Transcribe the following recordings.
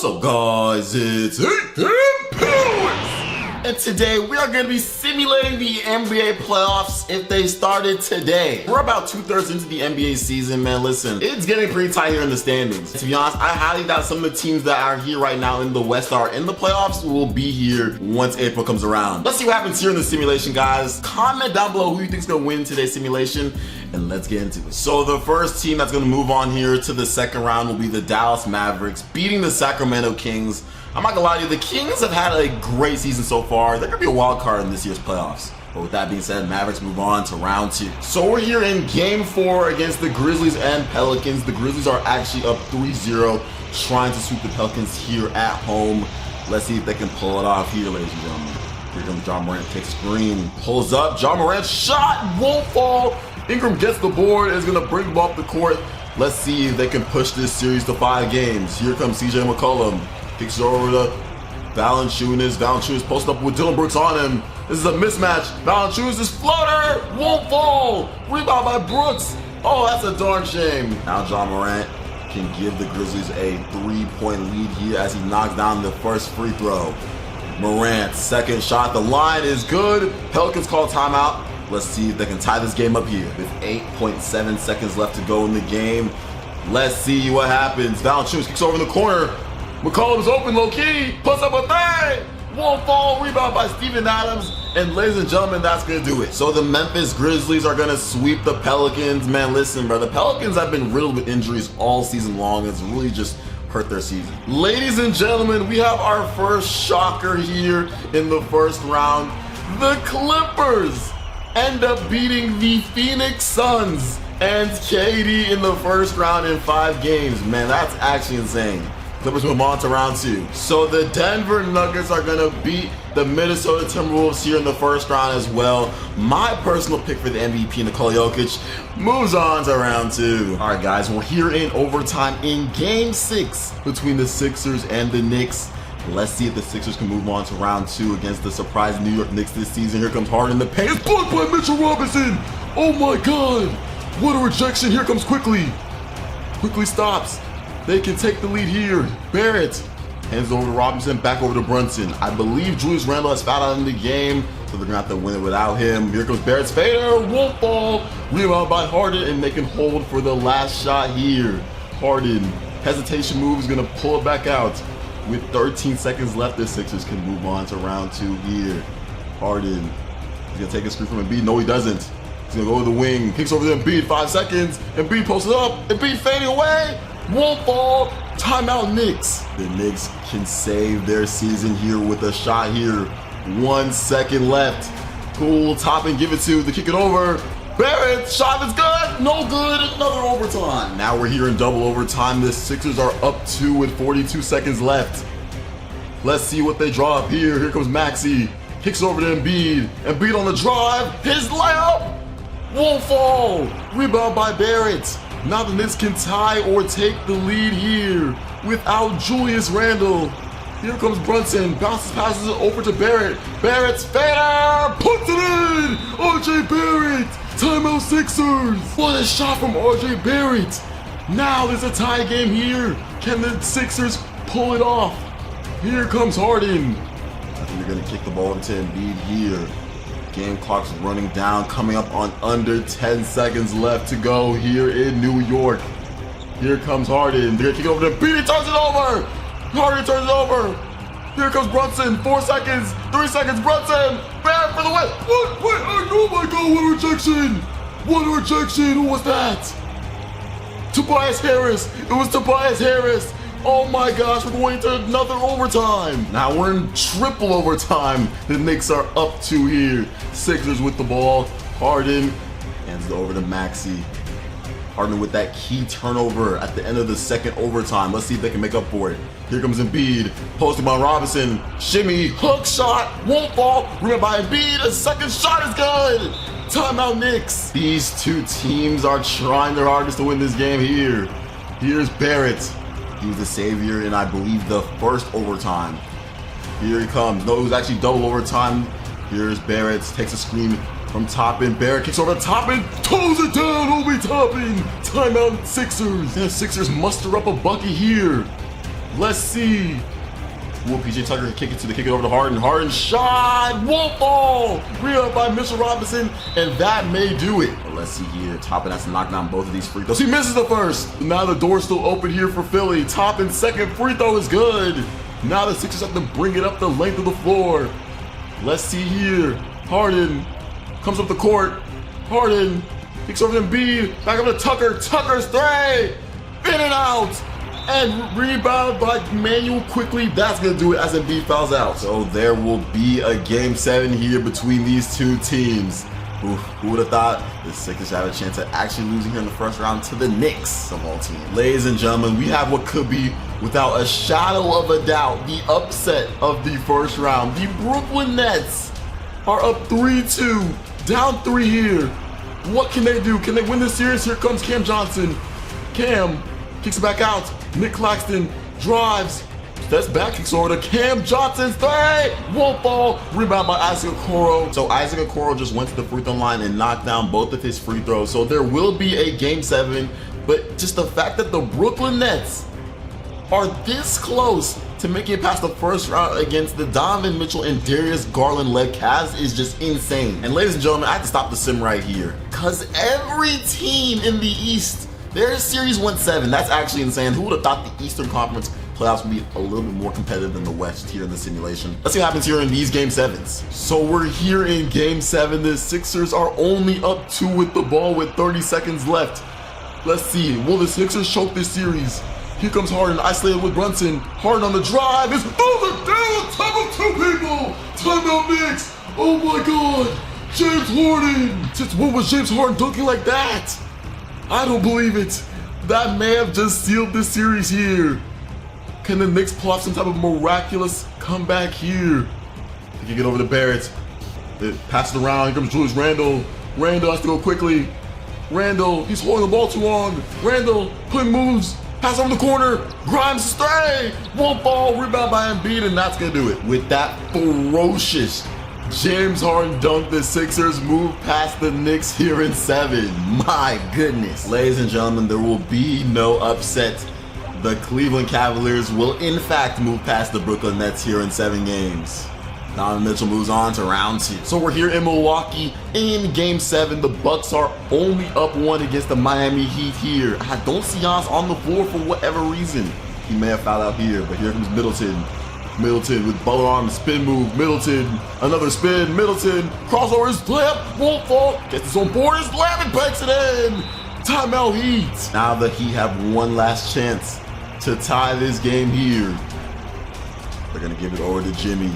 up, guys? It's and today we are going to be simulating the NBA playoffs if they started today. We're about 2/3 into the NBA season, man. Listen, it's getting pretty tight here in the standings. To be honest, I highly doubt some of the teams that are here right now in the West are in the playoffs will be here once April comes around. Let's see what happens here in the simulation, guys. Comment down below who you think is going to win today's simulation, and let's get into it. So the first team that's going to move on here to the second round will be the Dallas Mavericks, beating the Sacramento Kings. I'm not gonna lie to you, the Kings have had a great season so far. They're gonna be a wild card in this year's playoffs. But with that being said, Mavericks move on to round 2. So we're here in game 4 against the Grizzlies and Pelicans. The Grizzlies are actually up 3-0, trying to sweep the Pelicans here at home. Let's see if they can pull it off here, ladies and gentlemen. Here comes Ja Morant, takes screen, pulls up, Ja Morant shot, won't fall. Ingram gets the board, is gonna bring him off the court. Let's see if they can push this series to 5 games. Here comes CJ McCollum. Kicks over to Valanciunas. Valanciunas posts up with Dylan Brooks on him. This is a mismatch. Valanciunas' floater won't fall. Rebound by Brooks. Oh, that's a darn shame. Now Ja Morant can give the Grizzlies a 3-point lead here as he knocks down the first free throw. Morant, second shot. The line is good. Pelicans call timeout. Let's see if they can tie this game up here. With 8.7 seconds left to go in the game. Let's see what happens. Valanciunas kicks over in the corner. McCollum's open low-key, puts up a thing, won't fall, rebound by Steven Adams, and ladies and gentlemen, that's gonna do it. So the Memphis Grizzlies are gonna sweep the Pelicans. Man, listen, bro, the Pelicans have been riddled with injuries all season long. It's really just hurt their season. Ladies and gentlemen, we have our first shocker here in the first round. The Clippers end up beating the Phoenix Suns and KD in the first round in 5 games. Man, that's actually insane. Clippers move on to round 2. So the Denver Nuggets are going to beat the Minnesota Timberwolves here in the first round as well. My personal pick for the MVP, Nikola Jokic, moves on to round 2. All right, guys, we're here in overtime in Game 6 between the Sixers and the Knicks. Let's see if the Sixers can move on to round 2 against the surprise New York Knicks this season. Here comes Harden in the paint. It's blocked by Mitchell Robinson. Oh my God. What a rejection. Here comes Quickly. Quickly stops. They can take the lead here. Barrett hands it over to Robinson, back over to Brunson. I believe Julius Randle has fouled out in the game, so they're gonna have to win it without him. Here comes Barrett's fader, won't fall. Rebound by Harden, and they can hold for the last shot here. Harden, hesitation move, is gonna pull it back out. With 13 seconds left, the Sixers can move on to round 2 here. Harden, he's gonna take a screen from Embiid. No, he doesn't. He's gonna go to the wing, kicks over to Embiid, 5 seconds. Embiid posts it up, Embiid fading away. Won't fall. Timeout Knicks. The Knicks can save their season here with a shot here. 1 second left. Cool, top and give it to the kick it over. Barrett, shot is good. No good. Another overtime. Now we're here in double overtime. The Sixers are up 2 with 42 seconds left. Let's see what they draw up here. Here comes Maxey. Kicks over to Embiid. Embiid on the drive. His layup won't fall. Rebound by Barrett. Now the Knicks can tie or take the lead here without Julius Randle. Here comes Brunson, bounces, passes it over to Barrett. Barrett's fader, puts it in! RJ Barrett, timeout Sixers. What a shot from RJ Barrett. Now there's a tie game here. Can the Sixers pull it off? Here comes Harden. I think they're gonna kick the ball into Embiid here. Game clock's running down, coming up on under 10 seconds left to go here in New York. Here comes Harden. They're gonna kick over to Embiid. He turns it over. Harden turns it over. Here comes Brunson. 4 seconds. 3 seconds. Brunson. Barrett for the win. What? Oh my God! What a rejection! What a rejection! Who was that? Tobias Harris. It was Tobias Harris. Oh my gosh, we're going to another overtime. Now we're in triple overtime. The Knicks are up 2 here. Sixers with the ball. Harden hands it over to Maxey. Harden with that key turnover at the end of the second overtime. Let's see if they can make up for it. Here comes Embiid. Posted by Robinson. Shimmy. Hook shot. Won't fall. Rebound by Embiid. A second shot is good. Timeout Knicks. These 2 teams are trying their hardest to win this game here. Here's Barrett. He was the savior in, I believe, the first overtime. Here he comes. No, it was actually double overtime. Here's Barrett. Takes a screen from Toppin. Barrett kicks over to Toppin. Toes it down. Obi Toppin. Timeout Sixers. And the Sixers muster up a bucket here. Let's see. Will PJ Tucker kick it over to Harden. Harden shot. Wolf ball. Rebound by Mitchell Robinson, and that may do it. But let's see here. Toppin has to knock down both of these free throws. He misses the first. Now the door's still open here for Philly. Toppin's second free throw is good. Now the Sixers have to bring it up the length of the floor. Let's see here. Harden comes up the court. Harden kicks over to Embiid. Back up to Tucker. Tucker's three. In and out. And rebound by Manuel quickly. That's going to do it as Embiid fouls out. So there will be a game 7 here between these two teams. Oof, who would have thought the Sixers have a chance at actually losing here in the first round to the Knicks of all teams. Ladies and gentlemen, we have what could be, without a shadow of a doubt, the upset of the first round. The Brooklyn Nets are up 3-2, down 3 here. What can they do? Can they win this series? Here comes Cam Johnson. Cam kicks it back out. Nick Claxton drives. Steps back, kicks over to Cam Johnson's three. Won't fall. Rebound by Isaac Okoro. So Isaac Okoro just went to the free throw line and knocked down both of his free throws. So there will be a game 7. But just the fact that the Brooklyn Nets are this close to making it past the first round against the Donovan Mitchell and Darius Garland-led Cavs is just insane. And ladies and gentlemen, I have to stop the sim right here, because every team in the East, their series went 7. That's actually insane. Who would have thought the Eastern Conference playoffs would be a little bit more competitive than the West here in the simulation? Let's see what happens here in these game 7s. So we're here in game 7. The Sixers are only up 2 with the ball with 30 seconds left. Let's see. Will the Sixers choke this series? Here comes Harden, isolated with Brunson. Harden on the drive. It's over down top of 2 people. Timeout Knicks. Oh my God. James Harden. Since when was James Harden dunking like that? I don't believe it. That may have just sealed this series here. Can the Knicks pull off some type of miraculous comeback here? They can get over to Barrett. They pass it around. Here comes Julius Randle. Randle has to go quickly. Randle, he's holding the ball too long. Randle, putting moves. Pass over the corner. Grimes stray. Won't fall. Rebound by Embiid, and that's going to do it. With that ferocious James Harden dunk, the Sixers move past the Knicks here in 7. My goodness. Ladies and gentlemen, there will be no upset. The Cleveland Cavaliers will in fact move past the Brooklyn Nets here in 7 games. Donovan Mitchell moves on to round 2. So we're here in Milwaukee in game 7. The Bucks are only up 1 against the Miami Heat here. I don't see Giannis on the floor for whatever reason. He may have fouled out here, but here comes Middleton. Middleton with Butler arm, spin move. Middleton, another spin. Middleton, crossover, his layup, won't fall. Gets his own board, his layup, and banks it in. Timeout Heat. Now the Heat have one last chance to tie this game here. They're gonna give it over to Jimmy.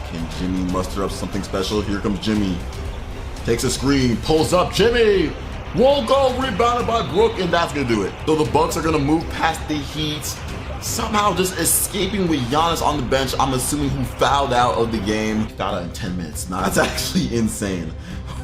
Can Jimmy muster up something special? Here comes Jimmy. Takes a screen, pulls up, Jimmy! Won't go, rebounded by Brook, and that's gonna do it. So the Bucks are gonna move past the Heat, somehow just escaping with Giannis on the bench. I'm assuming who fouled out of the game. Fouled out in 10 minutes. Nah, that's actually insane.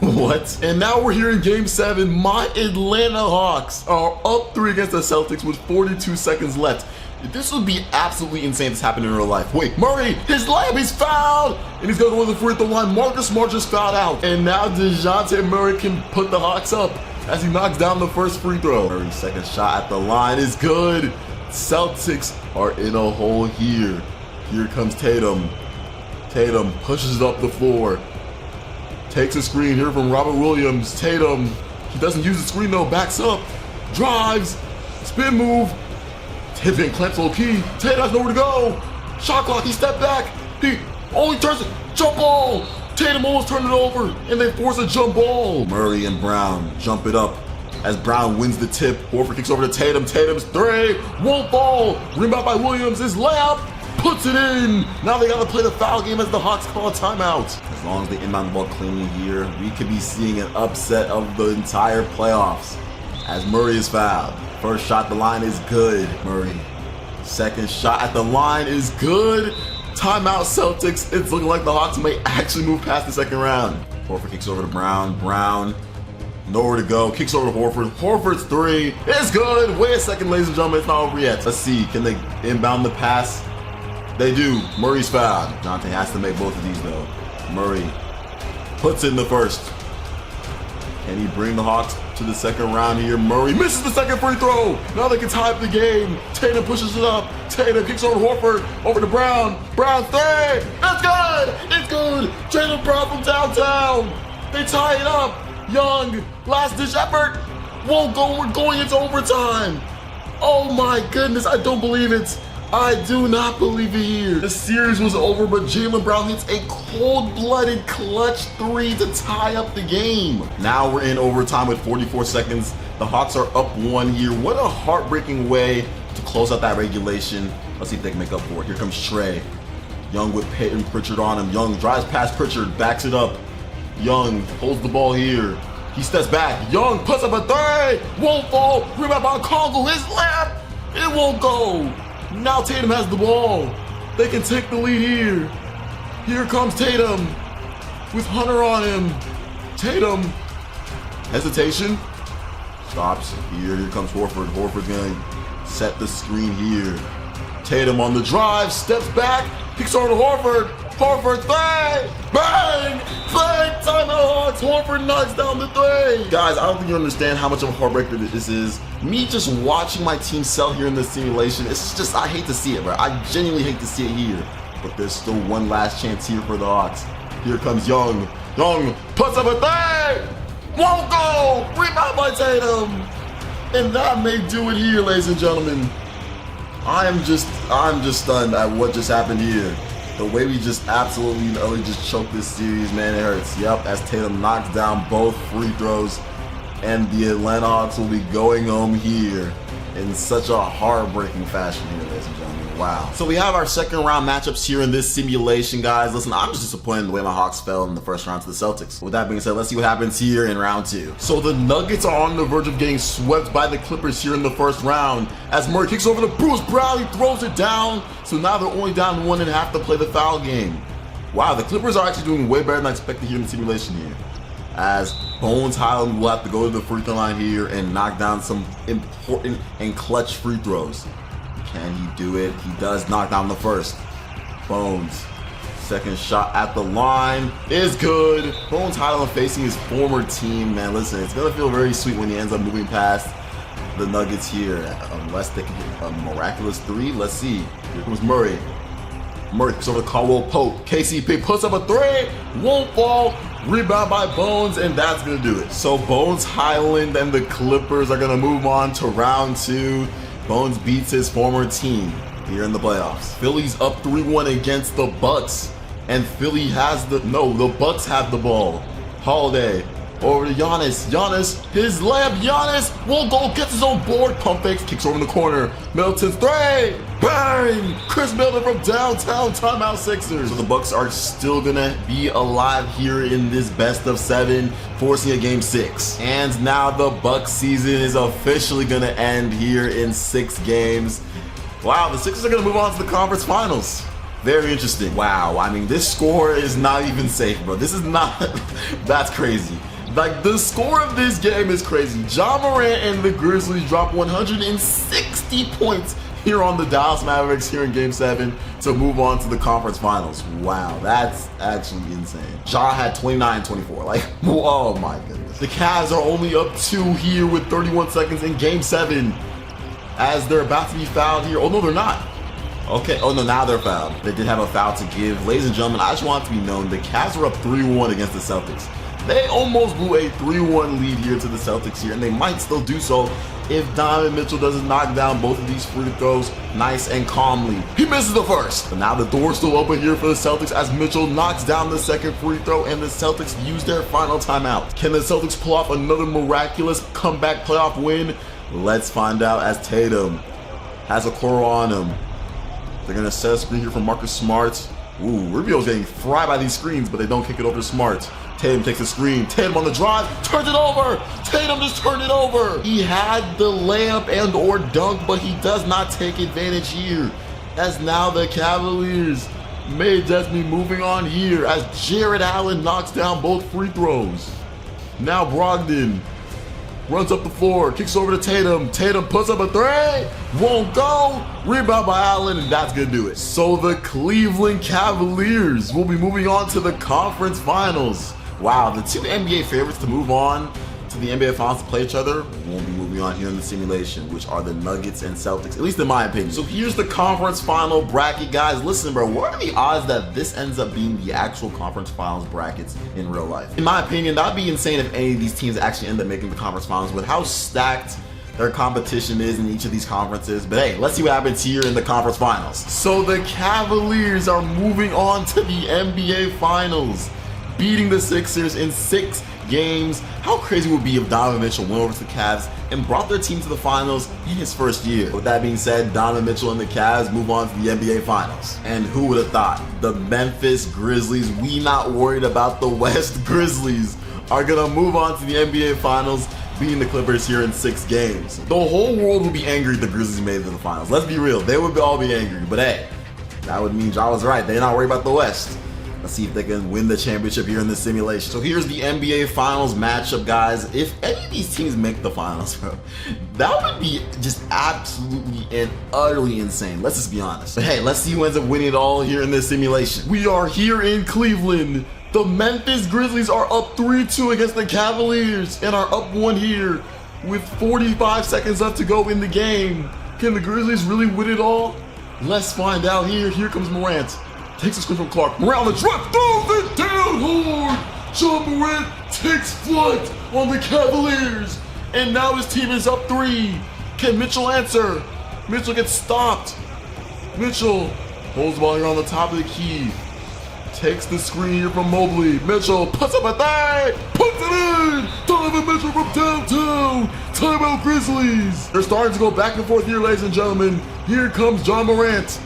What? And now we're here in game 7. My Atlanta Hawks are up 3 against the Celtics with 42 seconds left. This would be absolutely insane if this happened in real life. Wait, Murray, his layup, he's fouled! And he's gonna go to the free throw line. Marcus Smart just fouled out. And now DeJounte Murray can put the Hawks up as he knocks down the first free throw. Murray's second shot at the line is good. Celtics are in a hole here. Here comes Tatum. Tatum pushes it up the floor. Takes a screen here from Robert Williams. Tatum, he doesn't use the screen though, backs up. Drives, spin move. Tatum clamps low key. Tatum has nowhere to go. Shot clock, he stepped back. He only turns it. Jump ball. Tatum almost turned it over, and they force a jump ball. Murray and Brown jump it up as Brown wins the tip. Horford kicks over to Tatum. Tatum's three. Won't fall. Rebound by Williams. His layup. Puts it in. Now they gotta play the foul game as the Hawks call a timeout. As long as they inbound the ball cleanly here, we could be seeing an upset of the entire playoffs as Murray is fouled. First shot at the line is good. Murray. Second shot at the line is good. Timeout Celtics. It's looking like the Hawks may actually move past the second round. Horford kicks over to Brown. Brown. Nowhere to go. Kicks over to Horford. Horford's three. It's good. Wait a second, ladies and gentlemen. It's not over yet. Let's see. Can they inbound the pass? They do. Murray's fouled. Dante has to make both of these though. Murray puts in the first. Can he bring the Hawks to the second round here. Murray misses the second free throw. Now they can tie up the game. Tatum pushes it up. Tatum kicks over to Horford. Over to Brown. Brown three. It's good. It's good. Jaylen Brown from downtown. They tie it up. Young, last ditch effort. Won't go. We're going into overtime. Oh my goodness. I don't believe it. I do not believe it here. The series was over, but Jaylen Brown hits a cold-blooded clutch three to tie up the game. Now we're in overtime with 44 seconds. The Hawks are up one here. What a heartbreaking way to close out that regulation. Let's see if they can make up for it. Here comes Trey. Young with Peyton Pritchard on him. Young drives past Pritchard, backs it up. Young holds the ball here. He steps back. Young puts up a three. Won't fall. Rebound by Congo. His lap. It won't go. Now Tatum has the ball. They can take the lead here. Here comes Tatum with Hunter on him. Tatum. Hesitation. Stops. Here comes Horford. Horford's gonna set the screen here. Tatum on the drive. Steps back. Kicks over to Horford. Horford three. Bang! Bang! Timeout Hawks. Horford knocks down the three. Guys, I don't think you understand how much of a heartbreaker this is. Me just watching my team sell here in this simulation, it's just, I hate to see it, bro. I genuinely hate to see it here. But there's still one last chance here for the Hawks. Here comes Young. Young puts up a three. Won't go. Rebound by Tatum. And that may do it here, ladies and gentlemen. I'm just stunned at what just happened here. The way we just absolutely just choked this series, man, it hurts. Yep, as Tatum knocks down both free throws, and the Atlanta Hawks will be going home here in such a heartbreaking fashion here, ladies and gentlemen. Wow. So we have our second round matchups here in this simulation, guys. Listen, I'm just disappointed in the way my Hawks fell in the first round to the Celtics. With that being said, let's see what happens here in round two. So the Nuggets are on the verge of getting swept by the Clippers here in the first round. As Murray kicks over to Bruce Brown, he throws it down. So now they're only down 1 and have to play the foul game. Wow, the Clippers are actually doing way better than I expected here in the simulation here. As Bones Highland will have to go to the free throw line here and knock down some important and clutch free throws. Can he do it? He does knock down the first. Bones, second shot at the line is good. Bones Highland facing his former team, man. Listen, it's gonna feel very sweet when he ends up moving past the Nuggets here, unless they can hit a miraculous three. Let's see. Here comes Murray. Murray kicks over to Caldwell Pope. KCP puts up a three. Won't fall. Rebound by Bones, and that's gonna do it. So Bones Highland and the Clippers are gonna move on to round two. Bones beats his former team here in the playoffs. Philly's up 3-1 against the Bucks, and Philly has the Bucks have the ball. Holiday over to Giannis. Giannis, his layup. Giannis won't go, gets his own board. Pump fakes, kicks over in the corner. Middleton's three. Bang! Chris Middleton from downtown. Timeout Sixers. So the Bucks are still gonna be alive here in this best of 7, forcing a game 6. And now the Bucks season is officially gonna end here in 6 games. Wow, the Sixers are gonna move on to the conference finals. Very interesting. Wow, I mean, this score is not even safe, bro. This is not, that's crazy. Like, the score of this game is crazy. Ja Morant and the Grizzlies dropped 160 points here on the Dallas Mavericks here in Game 7 to move on to the conference finals. Wow, that's actually insane. Ja had 29-24. Like, oh my goodness. The Cavs are only up 2 here with 31 seconds in Game 7 as they're about to be fouled here. Oh, no, they're not. Okay, oh no, now they're fouled. They did have a foul to give. Ladies and gentlemen, I just want it to be known, the Cavs are up 3-1 against the Celtics. They almost blew a 3-1 lead here to the Celtics here, and they might still do so if Donovan Mitchell doesn't knock down both of these free throws nice and calmly. He misses the first. But now the door's still open here for the Celtics as Mitchell knocks down the second free throw, and the Celtics use their final timeout. Can the Celtics pull off another miraculous comeback playoff win? Let's find out as Tatum has a core on him. They're gonna set a screen here from Marcus Smart. Ooh, Rubio's getting fried by these screens, but they don't kick it over to Smart. Tatum takes a screen. Tatum on the drive, turns it over. Tatum just turned it over. He had the layup and or dunk, but he does not take advantage here. As now the Cavaliers may just be moving on here as Jared Allen knocks down both free throws. Now Brogdon runs up the floor, kicks over to Tatum. Tatum puts up a three, won't go. Rebound by Allen, and that's gonna do it. So the Cleveland Cavaliers will be moving on to the conference finals. Wow, the 2 NBA favorites to move on to the NBA Finals to play each other won't be moving on here in the simulation, which are the Nuggets and Celtics, at least in my opinion. So here's the conference final bracket, guys. Listen, bro, what are the odds that this ends up being the actual conference finals brackets in real life? In my opinion, that'd be insane if any of these teams actually end up making the conference finals with how stacked their competition is in each of these conferences. But hey, let's see what happens here in the conference finals. So the Cavaliers are moving on to the NBA Finals, beating the Sixers in 6 games. How crazy would it be if Donovan Mitchell went over to the Cavs and brought their team to the finals in his first year? With that being said, Donovan Mitchell and the Cavs move on to the NBA Finals. And who would have thought? The Memphis Grizzlies, we not worried about the West Grizzlies, are gonna move on to the NBA Finals, beating the Clippers here in 6 games. The whole world would be angry if the Grizzlies made it to the finals. Let's be real, they would all be angry. But hey, that would mean Ja was right. They're not worried about the West. Let's see if they can win the championship here in this simulation. So here's the NBA Finals matchup, guys. If any of these teams make the finals, bro, that would be just absolutely and utterly insane. Let's just be honest. But hey, let's see who ends up winning it all here in this simulation. We are here in Cleveland. The Memphis Grizzlies are up 3-2 against the Cavaliers and are up 1 here with 45 seconds left to go in the game. Can the Grizzlies really win it all? Let's find out here. Here comes Morant. Takes a screen from Clark. Morant on the drop, throws it down hard. John Morant takes flight on the Cavaliers. And now his team is up 3. Can Mitchell answer? Mitchell gets stopped. Mitchell holds the ball here on the top of the key. Takes the screen here from Mobley. Mitchell puts up a third. Puts it in. Donovan Mitchell from downtown. Timeout Grizzlies. They're starting to go back and forth here, ladies and gentlemen. Here comes John Morant.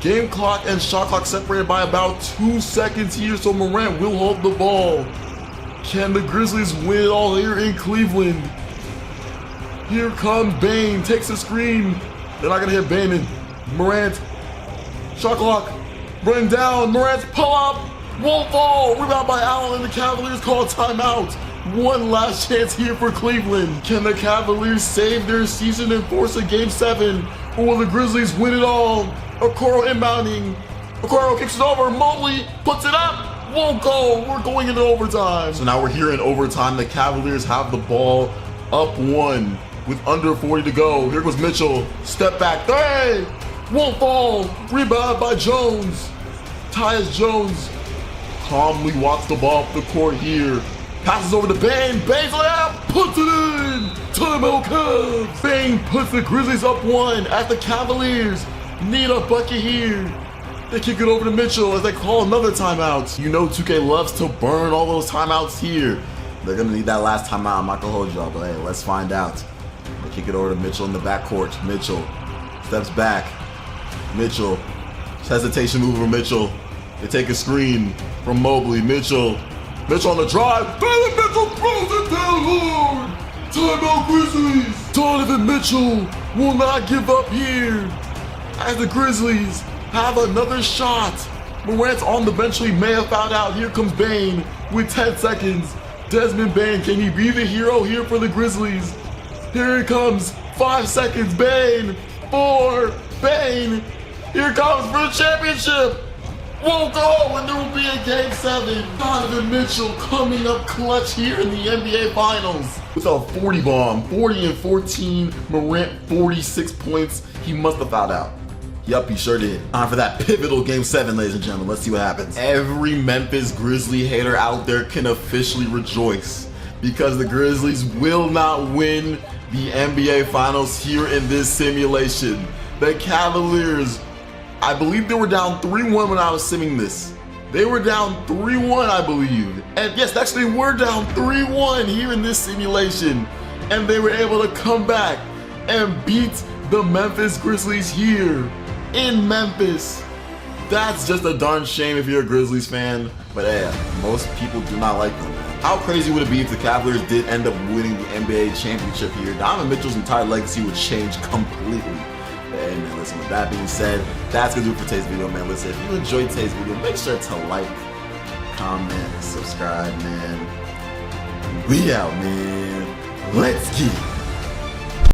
Game clock and shot clock separated by about 2 seconds here, so Morant will hold the ball. Can the Grizzlies win it all here in Cleveland? Here comes Bane, takes the screen. They're not gonna hit Bane in. Morant, shot clock, running down. Morant's pull up, won't fall. Rebound by Allen, and the Cavaliers call a timeout. One last chance here for Cleveland. Can the Cavaliers save their season and force a Game 7? Or will the Grizzlies win it all? Okoro inbounding. Okoro kicks it over. Mobley puts it up. Won't go. We're going into overtime. So now we're here in overtime. The Cavaliers have the ball up 1 with under 40 to go. Here goes Mitchell. Step back. Hey! Won't fall. Rebound by Jones. Tyus Jones calmly walks the ball up the court here. Passes over to Bane. Bane's layup. Puts it in. Timeout Cavs. Bane puts the Grizzlies up 1 at the Cavaliers. Need a bucket here. They kick it over to Mitchell as they call another timeout. You know 2K loves to burn all those timeouts here. They're gonna need that last timeout. I'm not gonna hold y'all, but hey, let's find out. They kick it over to Mitchell in the backcourt. Mitchell steps back. Mitchell, hesitation move for Mitchell. They take a screen from Mobley. Mitchell on the drive. Donovan Mitchell throws it down hard. Timeout Grizzlies. Donovan Mitchell will not give up here, as the Grizzlies have another shot. Morant's on the bench, so he may have fouled out. Here comes Bane with 10 seconds. Desmond Bane, can he be the hero here for the Grizzlies? Here he comes, 5 seconds. Bane, 4, Bane. Here comes for the championship. Won't go, and there will be a Game 7. Donovan Mitchell coming up clutch here in the NBA Finals with a 40 bomb, 40 and 14. Morant 46 points. He must have fouled out. Yup, he sure did. Time for that pivotal Game 7, ladies and gentlemen. Let's see what happens. Every Memphis Grizzly hater out there can officially rejoice, because the Grizzlies will not win the NBA Finals here in this simulation. The Cavaliers, I believe they were down 3-1 when I was simming this. They were down 3-1, I believe. And yes, actually we're down 3-1 here in this simulation. And they were able to come back and beat the Memphis Grizzlies here in Memphis. That's just a darn shame if you're a Grizzlies fan. But hey, most people do not like them. How crazy would it be if the Cavaliers did end up winning the NBA championship here? Donovan Mitchell's entire legacy would change completely. Hey man, listen, with that being said, that's gonna do it for today's video, man. Listen, if you enjoyed today's video, make sure to like, comment, subscribe, man. We out, man. Let's get it.